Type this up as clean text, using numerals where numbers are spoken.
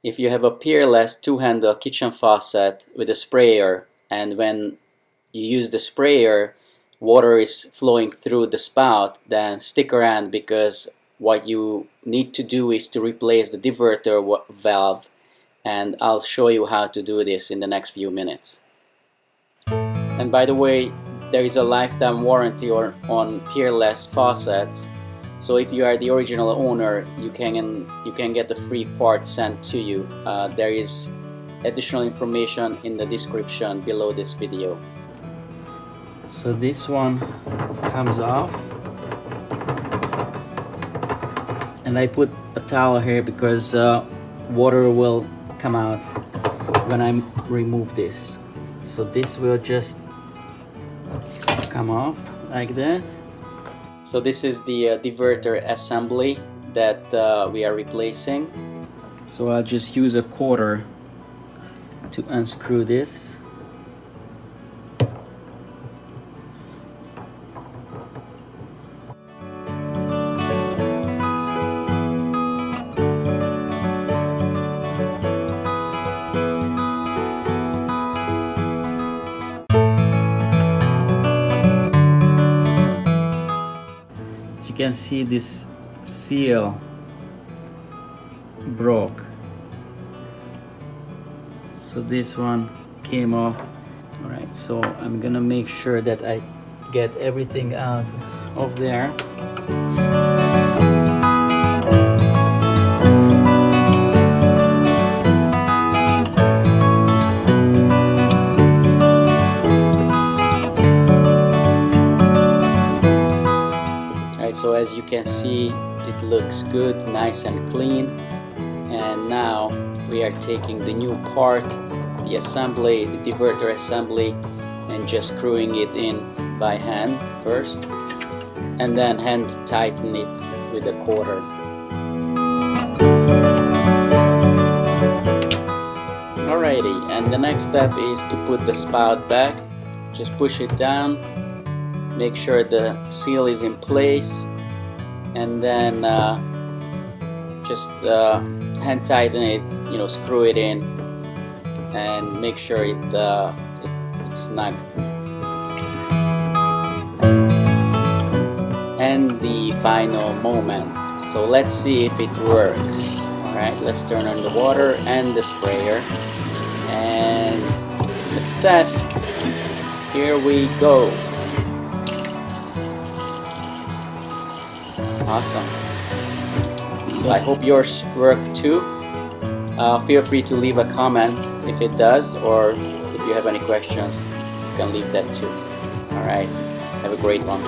if you have a Peerless two-handle kitchen faucet with a sprayer, and when you use the sprayer water is flowing through the spout, then stick around, because what you need to do is to replace the diverter valve, and I'll show you how to do this in the next few minutes. And by the way, there is a lifetime warranty on Peerless faucets, so if you are the original owner, you can get the free part sent to you. There is additional information in the description below this video. So this one comes off, and I put a towel here because water will come out when I remove this. So this will just come off like that. So this is the diverter assembly that we are replacing. So I'll just use a quarter to unscrew this. You can see this seal broke, so this one came off. Alright, so I'm gonna make sure that I get everything out of there. So as you can see, it looks good, nice and clean. And now we are taking the new part, the assembly, the diverter assembly, and just screwing it in by hand first, and then hand tighten it with a quarter. Alrighty, and the next step is to put the spout back. Just push it down, make sure the seal is in place, and then just hand tighten it, screw it in, and make sure it's snug. And the final moment. So let's see if it works. Alright, let's turn on the water and the sprayer, and success! Here we go. Awesome. So I hope yours worked too. Feel free to leave a comment if it does, or if you have any questions, you can leave that too. Alright, have a great one.